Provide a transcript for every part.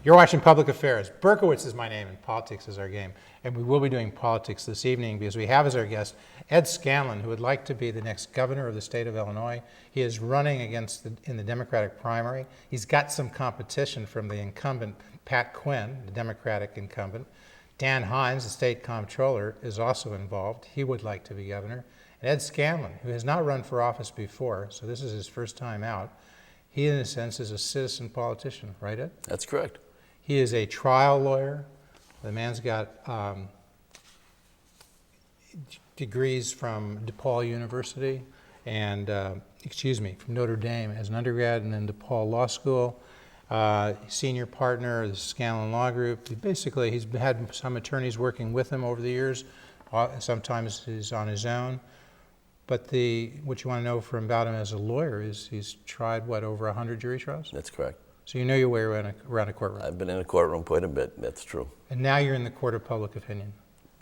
You're watching Public Affairs. Berkowitz is my name and politics is our game. And we will be doing politics this evening because we have as our guest Ed Scanlan, who would like to be the next governor of the state of Illinois. He is running in the Democratic primary. He's got some competition from the incumbent Pat Quinn, the Democratic incumbent. Dan Hynes, the state comptroller, is also involved. He would like to be governor. And Ed Scanlan, who has not run for office before, so this is his first time out. He, in a sense, is a citizen politician, right, Ed? That's correct. He is a trial lawyer. The man's got degrees from DePaul University and, from Notre Dame as an undergrad, and then DePaul Law School. Senior partner of the Scanlan Law Group. Basically, he's had some attorneys working with him over the years. Sometimes he's on his own. But what you want to know about him as a lawyer is he's tried, over 100 jury trials? That's correct. So you know your way around a courtroom. I've been in a courtroom quite a bit, that's true. And now you're in the court of public opinion.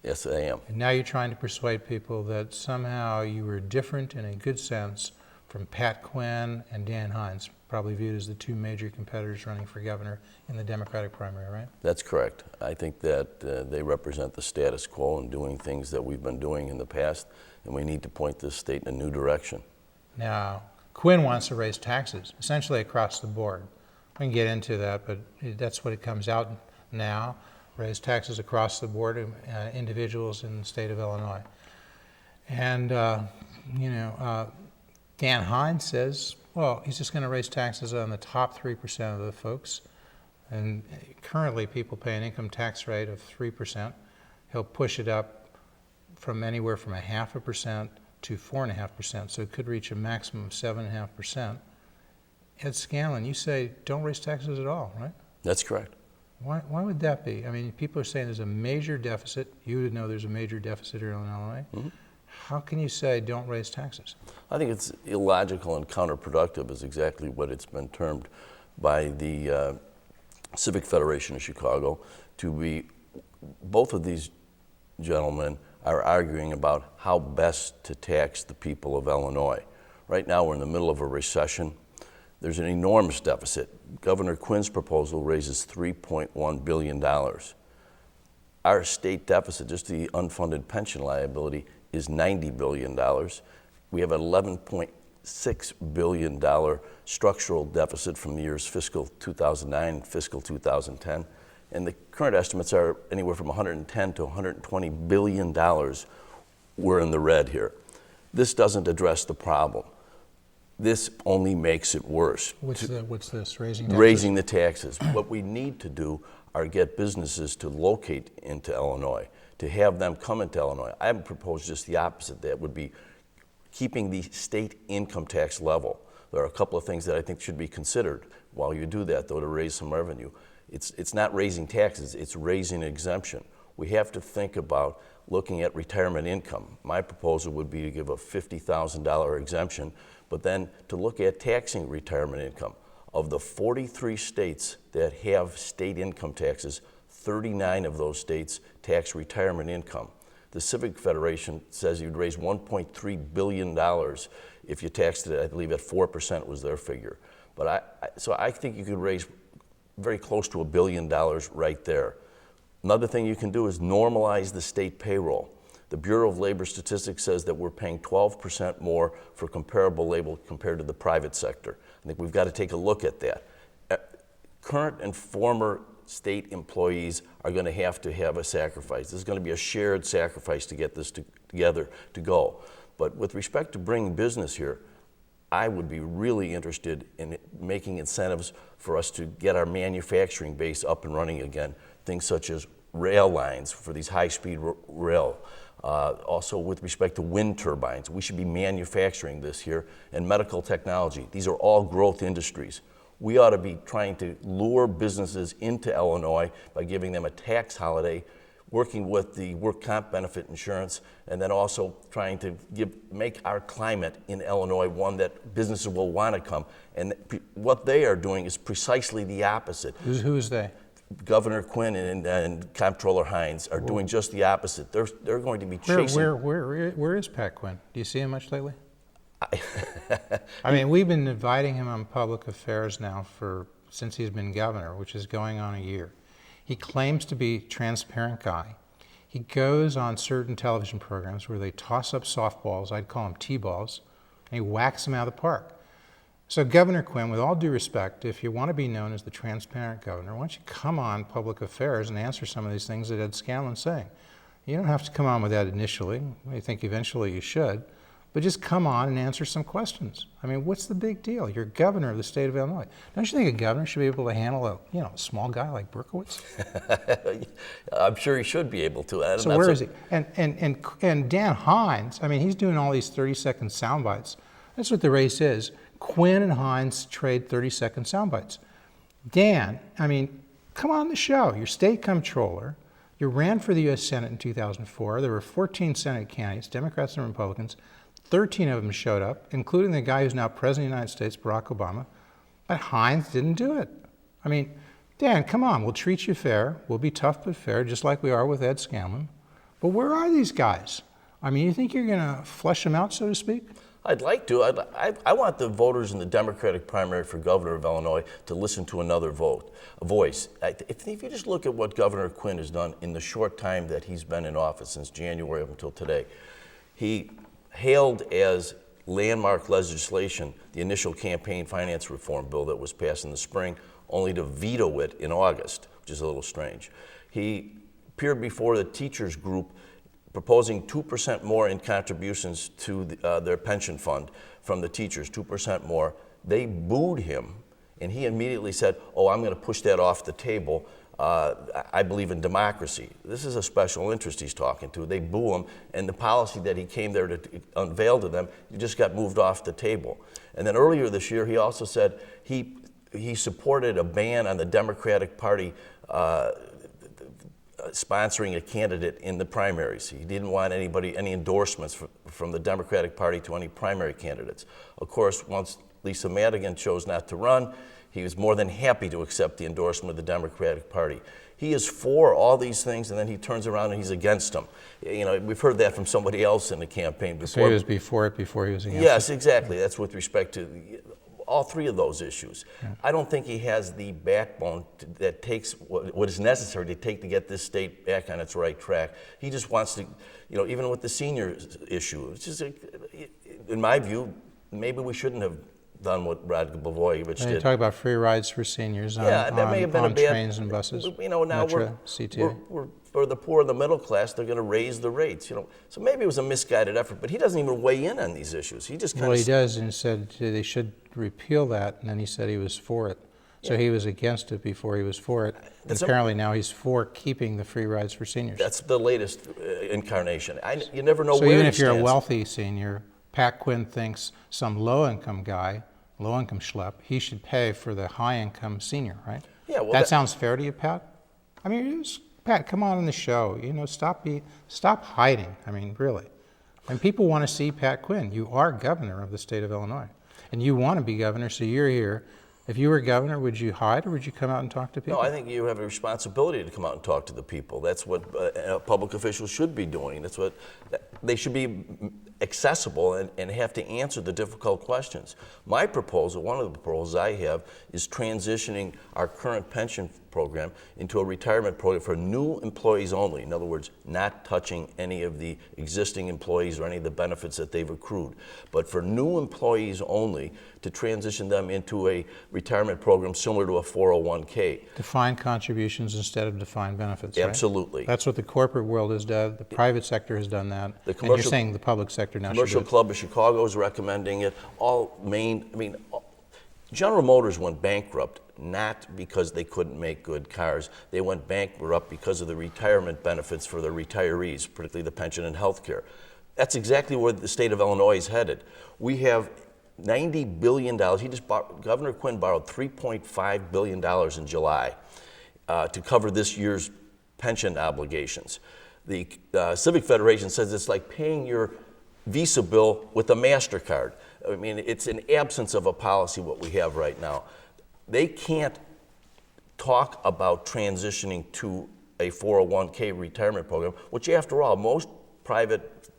Yes, I am. And now you're trying to persuade people that somehow you were different in a good sense from Pat Quinn and Dan Hynes, probably viewed as the two major competitors running for governor in the Democratic primary, right? That's correct. I think that they represent the status quo and doing things that we've been doing in the past, and we need to point this state in a new direction. Now, Quinn wants to raise taxes, essentially across the board. We can get into that, but that's what it comes out now, raise taxes across the board to individuals in the state of Illinois. And, Dan Hynes says, well, he's just going to raise taxes on the top 3% of the folks. And currently people pay an income tax rate of 3%. He'll push it up from anywhere from 0.5% to 4.5%, so it could reach a maximum of 7.5%. Ed Scanlan, you say don't raise taxes at all, right? That's correct. Why would that be? I mean, people are saying there's a major deficit. You would know there's a major deficit here in Illinois. Mm-hmm. How can you say don't raise taxes? I think it's illogical and counterproductive is exactly what it's been termed by the Civic Federation of Chicago to be. Both of these gentlemen are arguing about how best to tax the people of Illinois. Right now we're in the middle of a recession. There's an enormous deficit. Governor Quinn's proposal raises $3.1 billion. Our state deficit, just the unfunded pension liability, is $90 billion. We have an $11.6 billion structural deficit from the years fiscal 2009 and fiscal 2010. And the current estimates are anywhere from $110 to $120 billion. We're in the red here. This doesn't address the problem. This only makes it worse. What's this, raising taxes? Raising the taxes. What we need to do are get businesses to locate into Illinois, to have them come into Illinois. I haven't proposed just the opposite. That would be keeping the state income tax level. There are a couple of things that I think should be considered while you do that, though, to raise some revenue. It's not raising taxes, it's raising exemption. We have to think about looking at retirement income. My proposal would be to give a $50,000 exemption, but then to look at taxing retirement income. Of the 43 states that have state income taxes, 39 of those states tax retirement income. The Civic Federation says you'd raise $1.3 billion if you taxed it, I believe at 4% was their figure. But so I think you could raise very close to $1 billion right there. Another thing you can do is normalize the state payroll. The Bureau of Labor Statistics says that we're paying 12% more for comparable labor compared to the private sector. I think we've got to take a look at that. Current and former state employees are going to have a sacrifice. There's going to be a shared sacrifice to get this together to go. But with respect to bringing business here, I would be really interested in making incentives for us to get our manufacturing base up and running again. Things such as rail lines for these high-speed rail. Also with respect to wind turbines, we should be manufacturing this here, and medical technology. These are all growth industries. We ought to be trying to lure businesses into Illinois by giving them a tax holiday, working with the work comp benefit insurance, and then also trying to make our climate in Illinois one that businesses will want to come. And what they are doing is precisely the opposite. Who is they? Governor Quinn and Comptroller Hynes are doing just the opposite. They're going to be chasing. Where is Pat Quinn? Do you see him much lately? I mean, we've been inviting him on public affairs now for since he's been governor, which is going on a year. He claims to be a transparent guy. He goes on certain television programs where they toss up softballs, I'd call them T-balls, and he whacks them out of the park. So Governor Quinn, with all due respect, if you want to be known as the transparent governor, why don't you come on public affairs and answer some of these things that Ed Scanlan's saying? You don't have to come on with that initially. I think eventually you should. But just come on and answer some questions. I mean, what's the big deal? You're governor of the state of Illinois. Don't you think a governor should be able to handle a small guy like Berkowitz? I'm sure he should be able to. So where is he? And Dan Hynes, I mean, he's doing all these 30-second sound bites. That's what the race is. Quinn and Hynes trade 30-second sound bites. Dan, I mean, come on the show. You're state comptroller. You ran for the U.S. Senate in 2004. There were 14 Senate candidates, Democrats and Republicans. 13 of them showed up, including the guy who's now President of the United States, Barack Obama. But Hynes didn't do it. I mean, Dan, come on. We'll treat you fair. We'll be tough but fair, just like we are with Ed Scanlan. But where are these guys? I mean, you think you're going to flush them out, so to speak? I'd like to. I want the voters in the Democratic primary for governor of Illinois to listen to another voice. If you just look at what Governor Quinn has done in the short time that he's been in office, since January up until today, he hailed as landmark legislation the initial campaign finance reform bill that was passed in the spring, only to veto it in August, which is a little strange. He appeared before the teachers group proposing 2% more in contributions to their pension fund from the teachers, 2% more. They booed him, and he immediately said, I'm going to push that off the table. I believe in democracy. This is a special interest he's talking to. They boo him, and the policy that he came there to unveil to them, just got moved off the table. And then earlier this year, he also said he supported a ban on the Democratic Party sponsoring a candidate in the primaries. He didn't want any endorsements from the Democratic Party to any primary candidates. Of course, once Lisa Madigan chose not to run, he was more than happy to accept the endorsement of the Democratic Party. He is for all these things, and then he turns around and he's against them. You know, we've heard that from somebody else in the campaign before. So he was before it, before he was against it? Yes, exactly. That's with respect to all three of those issues. Yeah. I don't think he has the backbone that takes what is necessary to get this state back on its right track. He just wants to, even with the senior issue, it's just, in my view, maybe we shouldn't have done what Rod Blagojevich did. You talk about free rides for seniors on, that may have been on a bad, trains and buses. Now Metro, we're for the poor and the middle class, they're going to raise the rates. So maybe it was a misguided effort, but he doesn't even weigh in on these issues. He just he does, and he said they should repeal that, and then he said he was for it. So he was against it before he was for it. And apparently now he's for keeping the free rides for seniors. That's the latest incarnation. You never know so where even he if you're stands. a wealthy senior, Pat Quinn thinks some low-income guy, low-income schlep, he should pay for the high-income senior, right? Yeah. Well, that sounds fair to you, Pat? I mean, Pat, come on the show. Stop hiding. I mean, really. And people want to see Pat Quinn. You are governor of the state of Illinois, and you want to be governor, so you're here. If you were governor, would you hide or would you come out and talk to people? No, I think you have a responsibility to come out and talk to the people. That's what public officials should be doing. That's what they should be accessible and have to answer the difficult questions. My proposal, one of the proposals I have, is transitioning our current pension program into a retirement program for new employees only. In other words, not touching any of the existing employees or any of the benefits that they've accrued, but for new employees only, to transition them into a retirement program similar to a 401k. Defined contributions instead of defined benefits, right? Absolutely. That's what the corporate world has done. The private sector has done that. And you're saying the public sector now should do it. Commercial Club of Chicago is recommending it. General Motors went bankrupt not because they couldn't make good cars. They went bankrupt because of the retirement benefits for their retirees, particularly the pension and health care. That's exactly where the state of Illinois is headed. We have $90 billion. Governor Quinn borrowed $3.5 billion in July to cover this year's pension obligations. The Civic Federation says it's like paying your Visa bill with a MasterCard. I mean, it's an absence of a policy what we have right now. They can't talk about transitioning to a 401k retirement program, which after all, most private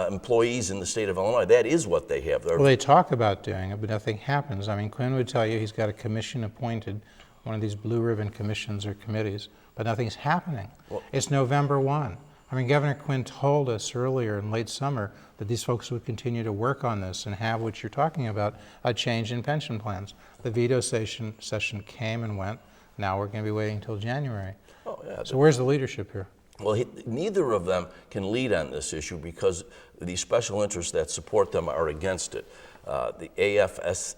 employees in the state of Illinois. That is what they have. Well, they talk about doing it, but nothing happens. I mean, Quinn would tell you he's got a commission appointed, one of these blue ribbon commissions or committees, but nothing's happening. Well, it's November 1. I mean, Governor Quinn told us earlier in late summer that these folks would continue to work on this and have what you're talking about, a change in pension plans. The veto session came and went. Now we're going to be waiting until January. oh, yeah, So where's the leadership here? Well, neither of them can lead on this issue because the special interests that support them are against it. The AFS,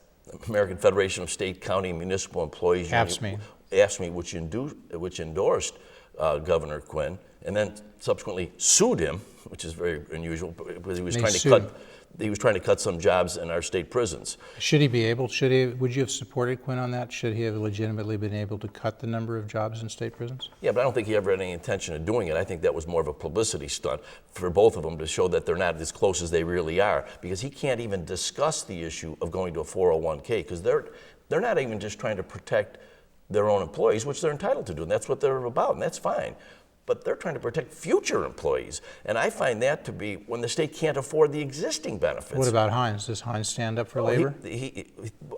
American Federation of State, County, and Municipal Employees AFSCME, which endorsed Governor Quinn, and then subsequently sued him, which is very unusual because he was trying to cut some jobs in our state prisons. Should he be able? Would you have supported Quinn on that? Should he have legitimately been able to cut the number of jobs in state prisons? Yeah, but I don't think he ever had any intention of doing it. I think that was more of a publicity stunt for both of them to show that they're not as close as they really are, because he can't even discuss the issue of going to a 401k because they're not even just trying to protect their own employees, which they're entitled to do, and that's what they're about, and that's fine. But they're trying to protect future employees. And I find that to be when the state can't afford the existing benefits. What about Hynes? Does Hynes stand up for labor?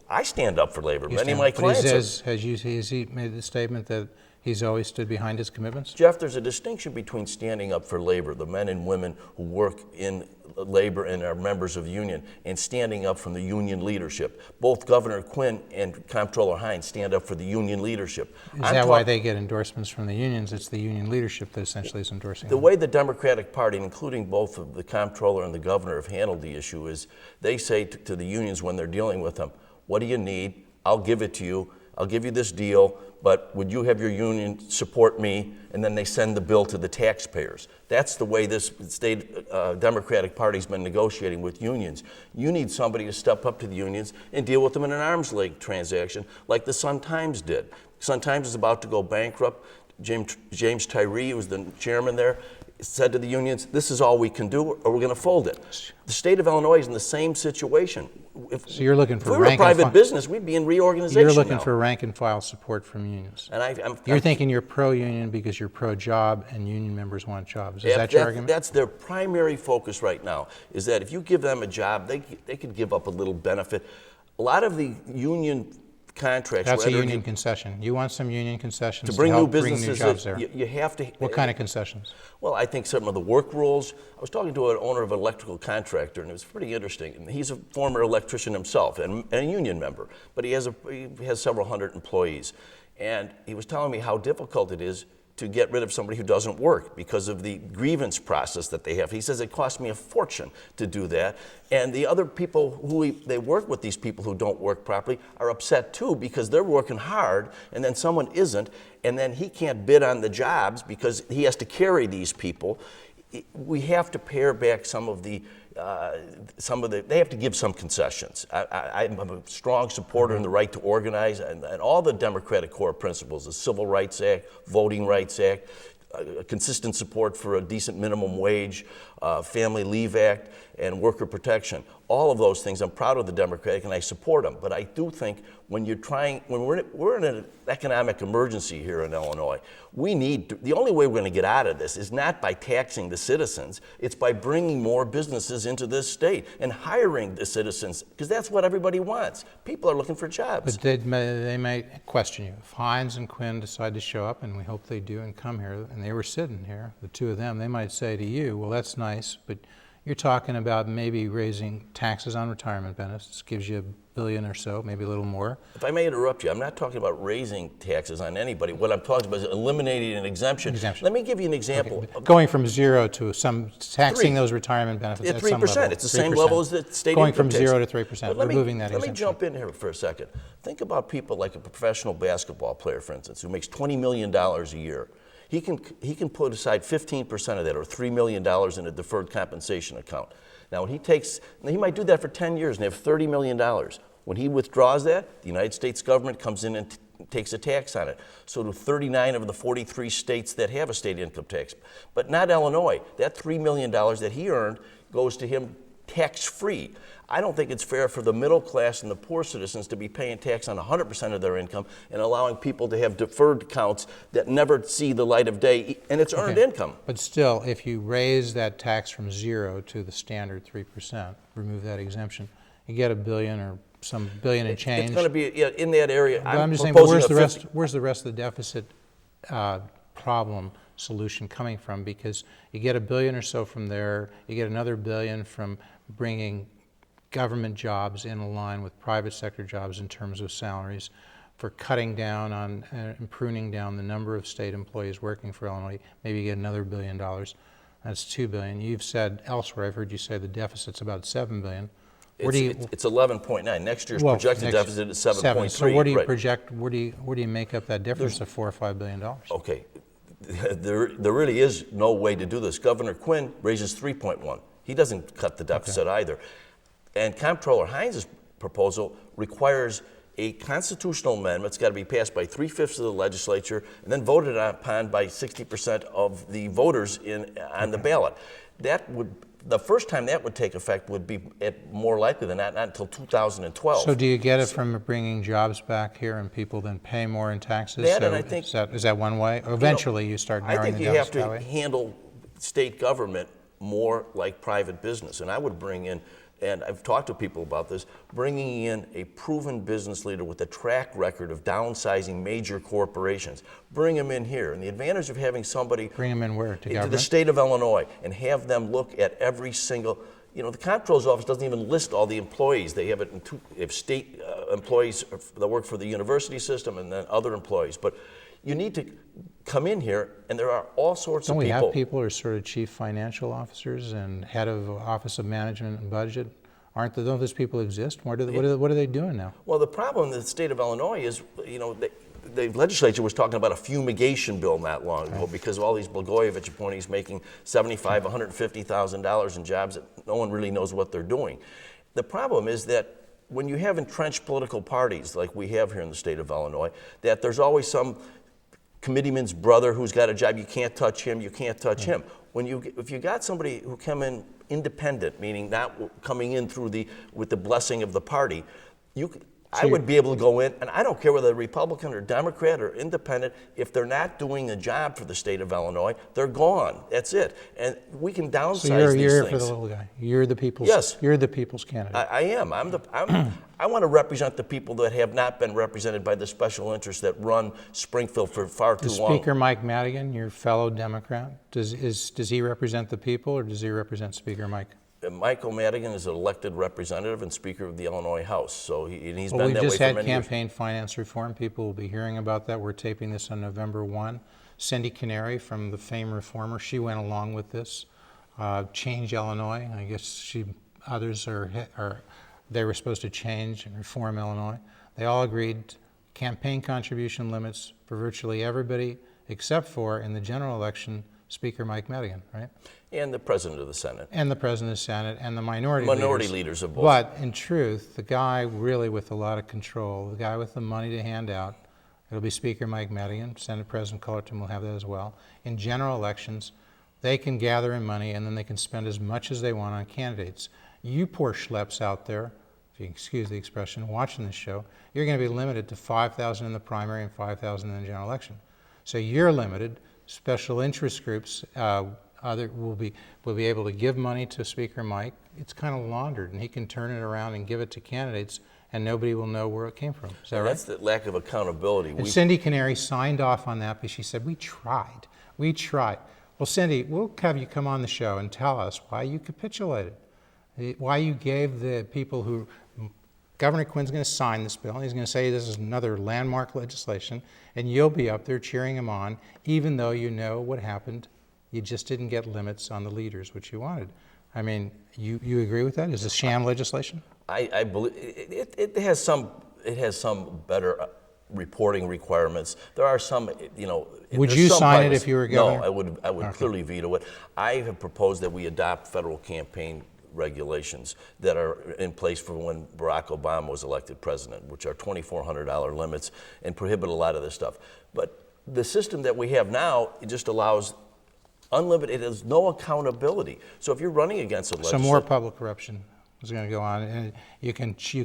I stand up for labor. Many of my clients has he made the statement that he's always stood behind his commitments? Jeff, there's a distinction between standing up for labor, the men and women who work in labor and are members of the union, and standing up from the union leadership. Both Governor Quinn and Comptroller Hynes stand up for the union leadership. Is that why they get endorsements from the unions? It's the union leadership that essentially is endorsing the them. way the Democratic Party, including both of the Comptroller and the Governor, have handled the issue is they say to the unions when they're dealing with them, what do you need? I'll give it to you. I'll give you this deal, but would you have your union support me? And then they send the bill to the taxpayers. That's the way this state Democratic Party's been negotiating with unions. You need somebody to step up to the unions and deal with them in an arm's length transaction like the Sun-Times did. Sun-Times is about to go bankrupt. James Tyree, who was the chairman there, said to the unions, this is all we can do or we're going to fold it. The state of Illinois is in the same situation. So you're looking for if we were a private business, we'd be in reorganization You're looking now. for rank and file support from unions. And you're thinking you're pro-union because you're pro-job and union members want jobs. Is that your argument? That's their primary focus right now, is that if you give them a job, they could give up a little benefit. A lot of the union contracts. That's a union concession. You want some union concessions to bring help new businesses bring new jobs in, there. You have to. What kind of concessions? Well, I think some of the work rules. I was talking to an owner of an electrical contractor, and it was pretty interesting. And he's a former electrician himself and a union member, but he has several hundred employees. And he was telling me how difficult it is to get rid of somebody who doesn't work because of the grievance process that they have. He says it costs me a fortune to do that. And the other people they work with, these people who don't work properly, are upset too because they're working hard and then someone isn't, and then he can't bid on the jobs because he has to carry these people. We have to pare back some of the, they have to give some concessions. I'm a strong supporter in the right to organize and all the Democratic core principles, the Civil Rights Act, Voting Rights Act, consistent support for a decent minimum wage, Family Leave Act, and worker protection. All of those things, I'm proud of the Democratic and I support them. But I do think when we're in an economic emergency here in Illinois, the only way we're going to get out of this is not by taxing the citizens, it's by bringing more businesses into this state and hiring the citizens, because that's what everybody wants. People are looking for jobs. But they may question you. If Hynes and Quinn decide to show up, and we hope they do and come here, and they were sitting here, the two of them, they might say to you, well, that's nice, but you're talking about maybe raising taxes on retirement benefits, gives you $1 billion or so, maybe a little more. If I may interrupt you, I'm not talking about raising taxes on anybody. What I'm talking about is eliminating an exemption. Let me give you an example. Okay. Going from zero to taxing those retirement benefits at some level. 3%. It's the same level as the state Going income from tax. 0 to 3%, removing that exemption. Let me jump in here for a second. Think about people like a professional basketball player, for instance, who makes $20 million a year. He can put aside 15% of that, or $3 million, in a deferred compensation account. Now, he might do that for 10 years and have $30 million. When he withdraws that, the United States government comes in and takes a tax on it. So do 39 of the 43 states that have a state income tax. But not Illinois. That $3 million that he earned goes to him tax-free. I don't think it's fair for the middle class and the poor citizens to be paying tax on 100% of their income and allowing people to have deferred accounts that never see the light of day, and it's earned income. But still, if you raise that tax from 0 to the standard 3%, remove that exemption, you get $1 billion or some billion and change. It's going to be in that area. But I'm just saying, where's the rest of the deficit problem solution coming from? Because you get $1 billion or so from there, you get another $1 billion from bringing government jobs in line with private sector jobs in terms of salaries, for cutting down on and pruning down the number of state employees working for Illinois. Maybe you get another $1 billion. That's $2 billion. You've said elsewhere, I've heard you say the deficit's about $7 billion. It's 11.9. Next year's projected deficit is 7.3. So what do you project? Where do you make up that difference of $4 or $5 billion? Okay, there really is no way to do this. Governor Quinn raises 3.1. He doesn't cut the deficit either. And Comptroller Hynes' proposal requires a constitutional amendment. It's got to be passed by 3/5 of the legislature and then voted upon by 60% of the voters on the ballot. The first time that would take effect would be more likely than not until 2012. So do you get it from bringing jobs back here and people then pay more in taxes? And I think, is that one way? Eventually you start narrowing the deficit that way? I think you have to handle state government more like private business. And I would bring in, and I've talked to people about this, bringing in a proven business leader with a track record of downsizing major corporations. Bring them in here. And the advantage of having somebody... Bring them in where? To government? The state of Illinois, and have them look at every single... the comptroller's office doesn't even list all the employees. They have it in state employees that work for the university system and then other employees. But you need to come in here, and there are all sorts of people. Don't we have people who are sort of chief financial officers and head of Office of Management and Budget? Don't those people exist? What are they doing now? Well, the problem in the state of Illinois is, the legislature was talking about a fumigation bill not long ago because of all these Blagojevich appointees making $75,000, $150,000 in jobs that no one really knows what they're doing. The problem is that when you have entrenched political parties like we have here in the state of Illinois, that there's always some committeeman's brother who's got a job, you can't touch him, you can't touch him. If you got somebody who come in independent, meaning not coming in with the blessing of the party, I would be able to go in, and I don't care whether they're Republican or Democrat or independent, if they're not doing a job for the state of Illinois, they're gone. That's it. And we can downsize these things. So you're here for the little guy. You're the people's. Yes. You're the people's candidate. I am. I want to represent the people that have not been represented by the special interests that run Springfield for far too long. Speaker Mike Madigan, your fellow Democrat, does he represent the people, or does he represent Speaker Mike? Michael Madigan is an elected representative and Speaker of the Illinois House, so he's been that way for many years. We've just had campaign finance reform. People will be hearing about that. We're taping this on November 1. Cindy Canary from the Fame Reformer, she went along with this. Change Illinois. I guess others they were supposed to change and reform Illinois. They all agreed campaign contribution limits for virtually everybody except for, in the general election, Speaker Mike Madigan, right? And the President of the Senate. And the President of the Senate and the minority leaders of both. But in truth, the guy really with a lot of control, the guy with the money to hand out, it'll be Speaker Mike Madigan. Senate President Cullerton will have that as well. In general elections, they can gather in money and then they can spend as much as they want on candidates. You poor schleps out there, if you excuse the expression, watching this show, you're going to be limited to 5,000 in the primary and 5,000 in the general election. So you're limited. Special interest groups will be able to give money to Speaker Mike. It's kind of laundered, and he can turn it around and give it to candidates, and nobody will know where it came from. Is that right? That's the lack of accountability. And Cindy Canary signed off on that because she said, we tried. Well, Cindy, we'll have you come on the show and tell us why you capitulated, why you gave the people who... Governor Quinn's going to sign this bill, and he's going to say this is another landmark legislation, and you'll be up there cheering him on, even though you know what happened. You just didn't get limits on the leaders, which you wanted. I mean, you agree with that? Is this sham legislation? I believe it has some better reporting requirements. There are some, Would you sign it if you were governor? No, I would clearly veto it. I have proposed that we adopt federal campaign regulations that are in place for when Barack Obama was elected president, which are $2,400 limits and prohibit a lot of this stuff. But the system that we have now, it just allows unlimited. It has no accountability. So if you're running against a So legislature, more public corruption is going to go on, and you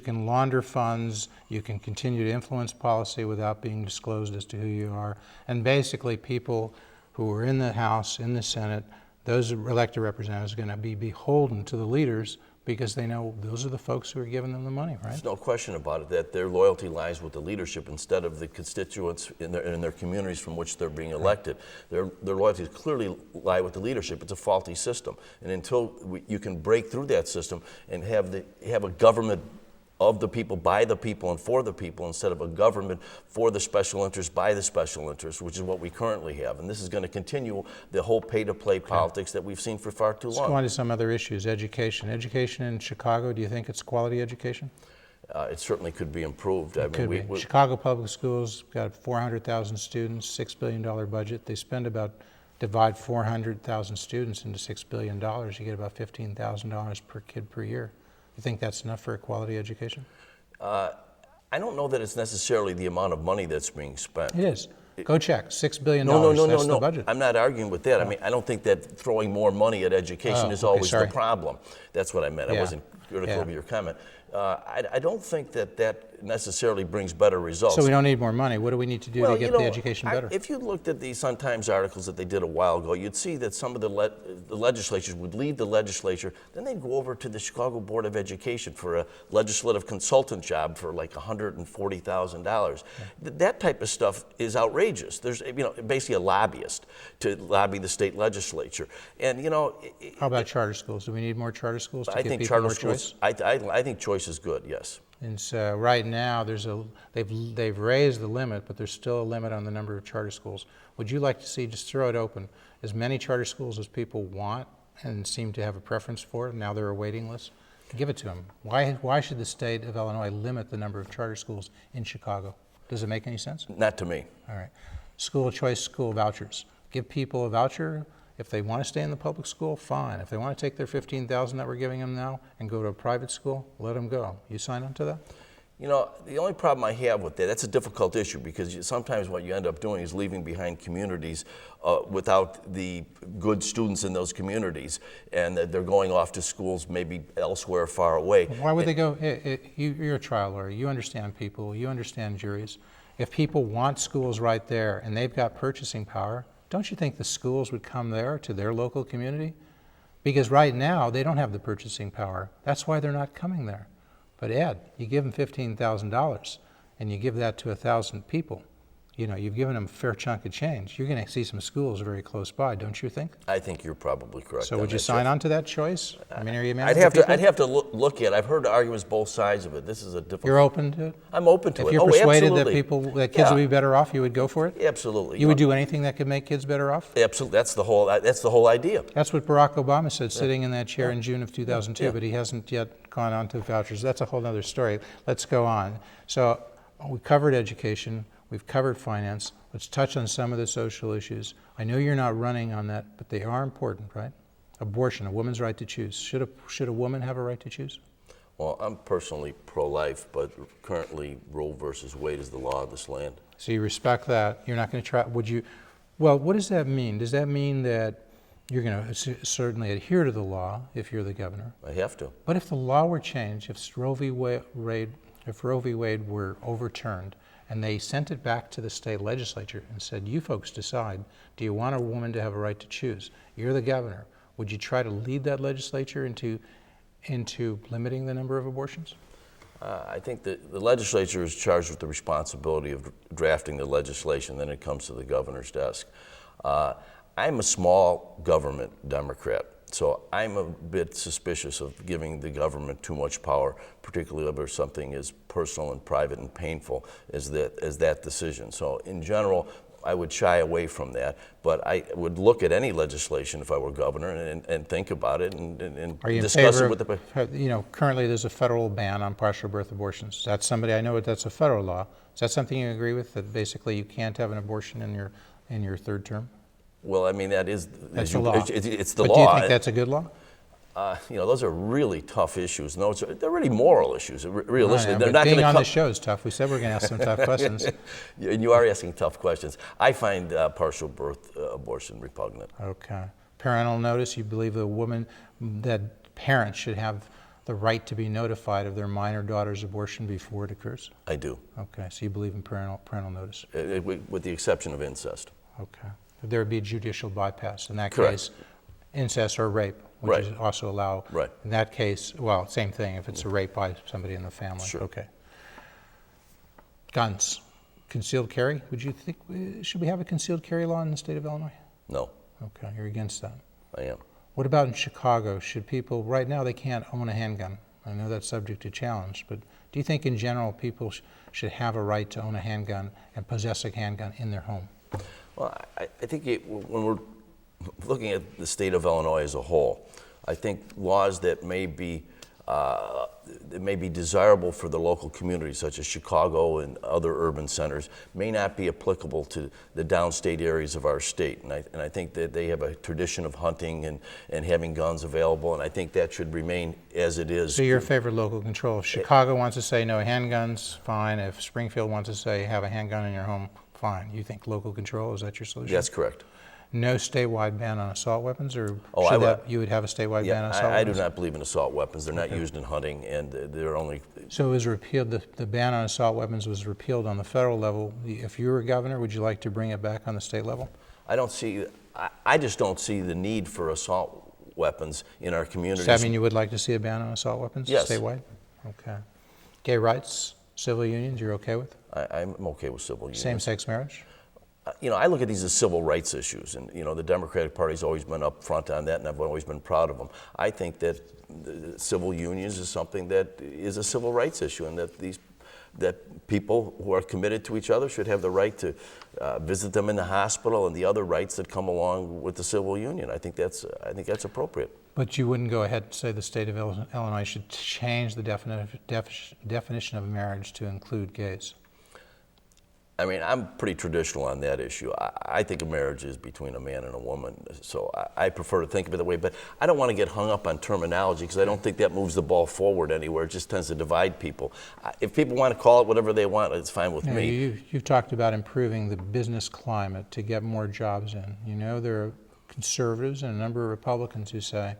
can launder funds, you can continue to influence policy without being disclosed as to who you are, and basically people who are in the House, in the Senate, those elected representatives are going to be beholden to the leaders because they know those are the folks who are giving them the money, right? there's no question about it that their loyalty lies with the leadership instead of the constituents in their communities from which they're being elected. Their loyalties clearly lie with the leadership. It's a faulty system, and until you can break through that system and have a government of the people, by the people, and for the people, instead of a government for the special interests, by the special interests, which is what we currently have. And this is going to continue the whole pay-to-play politics that we've seen for far too long. Let's go on to some other issues. Education. Education in Chicago, do you think it's quality education? It certainly could be improved. Chicago Public Schools got 400,000 students, $6 billion budget. They spend divide 400,000 students into $6 billion, you get about $15,000 per kid per year. You think that's enough for a quality education? I don't know that it's necessarily the amount of money that's being spent. It is. Go check. $6 billion. No, That's the budget. I'm not arguing with that. I mean, I don't think that throwing more money at education is always the problem. That's what I meant. I wasn't critical of your comment. I don't think that necessarily brings better results. So we don't need more money. What do we need to do to get the education better? If you looked at the Sun-Times articles that they did a while ago, you'd see that some of the legislatures would leave the legislature, then they'd go over to the Chicago Board of Education for a legislative consultant job for like $140,000. That type of stuff is outrageous. There's basically a lobbyist to lobby the state legislature. And how about charter schools? Do we need more charter schools to give people charter more schools, choice? I think choice is good, yes. And so right now they've raised the limit, but there's still a limit on the number of charter schools. Would you like to see, just throw it open, as many charter schools as people want and seem to have a preference for? Now they're a waiting list. Give it to them. Why should the state of Illinois limit the number of charter schools in Chicago? Does it make any sense? Not to me. All right. School choice, school vouchers. Give people a voucher. If they want to stay in the public school, fine. If they want to take their $15,000 that we're giving them now and go to a private school, let them go. You sign on to that? The only problem I have with that's a difficult issue because sometimes what you end up doing is leaving behind communities without the good students in those communities, and they're going off to schools maybe elsewhere far away. Why would they go? You're a trial lawyer. You understand people. You understand juries. If people want schools right there and they've got purchasing power, don't you think the schools would come there to their local community? Because right now they don't have the purchasing power. That's why they're not coming there. But Ed, you give them $15,000 and you give that to 1,000 people. You've given them a fair chunk of change. You're going to see some schools very close by, don't you think? I think you're probably correct. So would you sign on to that choice? I mean, are you a man? I'd have to look at it. I've heard arguments both sides of it. This is a difficult. You're open to it? I'm open to it. If you're persuaded absolutely. that kids will be better off, you would go for it? Absolutely. You would do anything that could make kids better off? Absolutely. That's the whole idea. That's what Barack Obama said sitting in that chair in June of 2002, but he hasn't yet gone on to vouchers. That's a whole other story. Let's go on. So we covered education. We've covered finance. Let's touch on some of the social issues. I know you're not running on that, but they are important, right? Abortion, a woman's right to choose. Should a woman have a right to choose? Well, I'm personally pro-life, but currently Roe versus Wade is the law of this land. So you respect that. You're not going to try, well, what does that mean? Does that mean that you're going to certainly adhere to the law if you're the governor? I have to. But if the law were changed, if Roe v. Wade were overturned, and they sent it back to the state legislature and said, you folks decide, do you want a woman to have a right to choose? You're the governor. Would you try to lead that legislature into limiting the number of abortions? I think that the legislature is charged with the responsibility of drafting the legislation, then it comes to the governor's desk. I'm a small government Democrat, so I'm a bit suspicious of giving the government too much power, particularly over something as personal and private and painful as that decision. So in general, I would shy away from that, but I would look at any legislation if I were governor and think about it and discuss it with the. Currently there's a federal ban on partial birth abortions. That's I know that's a federal law. Is that something you agree with? That basically you can't have an abortion in your third term? Well, I mean that's the law. It's the law. But do you think that's a good law? Those are really tough issues. No, they're really moral issues. Realistically, Right, they're but not going being to on come. the show is tough. We said we're going to ask some tough questions. And you are asking tough questions. I find partial birth abortion repugnant. Okay. Parental notice, you believe that parents should have the right to be notified of their minor daughter's abortion before it occurs? I do. Okay, so you believe in parental notice? With the exception of incest. Okay. There would be a judicial bypass. In that Correct. case, incest or rape, which Right. is also allow. Right. In that case, well, same thing if it's a rape by somebody in the family. Sure. Okay. Guns, concealed carry. Would you think, should we have a concealed carry law in the state of Illinois? No, Okay, you're against that. I am. What about in Chicago? Should people, right now they can't own a handgun. I know that's subject to challenge, but do you think in general people should have a right to own a handgun and possess a handgun in their home? Well, I think when we're looking at the state of Illinois as a whole, I think laws that may be desirable for the local communities, such as Chicago and other urban centers, may not be applicable to the downstate areas of our state. And I think that they have a tradition of hunting and having guns available, and I think that should remain as it is. So you're in favor of local control. If Chicago wants to say no handguns, fine. If Springfield wants to say have a handgun in your home, fine. You think local control, is that your solution? That's correct. No statewide ban on assault weapons, or you would have a statewide ban on assault I do weapons? not believe in assault weapons. They're not used in hunting, and they're only. So it was repealed, the ban on assault weapons was repealed on the federal level. If you were governor, would you like to bring it back on the state level? I just don't see the need for assault weapons in our communities. Does that mean you would like to see a ban on assault weapons Yes. statewide? Okay. Gay rights, civil unions, you're okay with? I'm okay with civil unions. Same-sex marriage? I look at these as civil rights issues, and the Democratic Party's always been up front on that, and I've always been proud of them. I think that the civil unions is something that is a civil rights issue, and that people who are committed to each other should have the right to visit them in the hospital and the other rights that come along with the civil union. I think that's appropriate. But you wouldn't go ahead and say the state of Illinois should change the definition of marriage to include gays? I mean, I'm pretty traditional on that issue. I think a marriage is between a man and a woman, so I prefer to think of it that way. But I don't want to get hung up on terminology because I don't think that moves the ball forward anywhere. It just tends to divide people. If people want to call it whatever they want, it's fine with me. You've talked about improving the business climate to get more jobs in. There are conservatives and a number of Republicans who say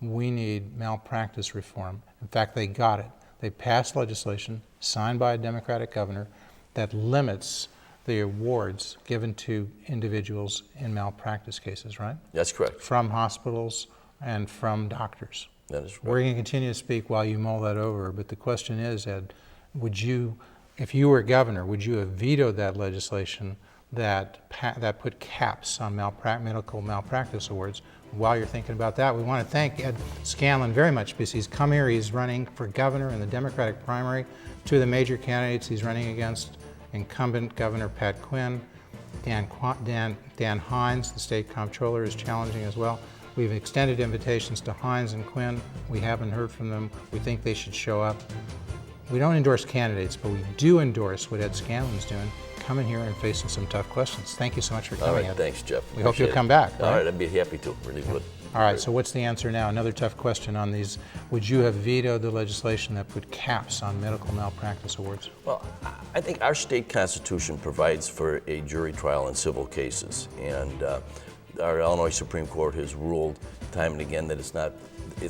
we need malpractice reform. In fact, they got it. They passed legislation signed by a Democratic governor that limits the awards given to individuals in malpractice cases, right? That's correct. From hospitals and from doctors. That is right. We're going to continue to speak while you mull that over, but the question is, Ed, if you were governor, would you have vetoed that legislation that put caps on medical malpractice awards? While you're thinking about that, we want to thank Ed Scanlan very much because he's come here, he's running for governor in the Democratic primary. Two of the major candidates he's running against, incumbent Governor Pat Quinn, Dan Hynes, the state comptroller, is challenging as well. We've extended invitations to Hynes and Quinn. We haven't heard from them. We think they should show up. We don't endorse candidates, but we do endorse what Ed Scanlan's doing, coming here and facing some tough questions. Thank you so much for coming. All right, Ed. thanks, Jeff. We hope you'll come back. All right, I'd be happy to. Really would. All right, so what's the answer now? Another tough question on these. Would you have vetoed the legislation that put caps on medical malpractice awards? Well, I think our state constitution provides for a jury trial in civil cases, and our Illinois Supreme Court has ruled time and again that it's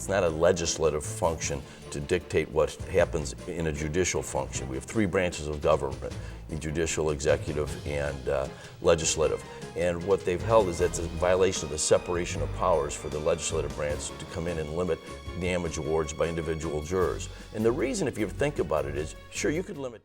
not a legislative function to dictate what happens in a judicial function. We have three branches of government, the judicial, executive, and legislative. And what they've held is that's a violation of the separation of powers for the legislative branch to come in and limit damage awards by individual jurors. And the reason, if you think about it, is sure, you could limit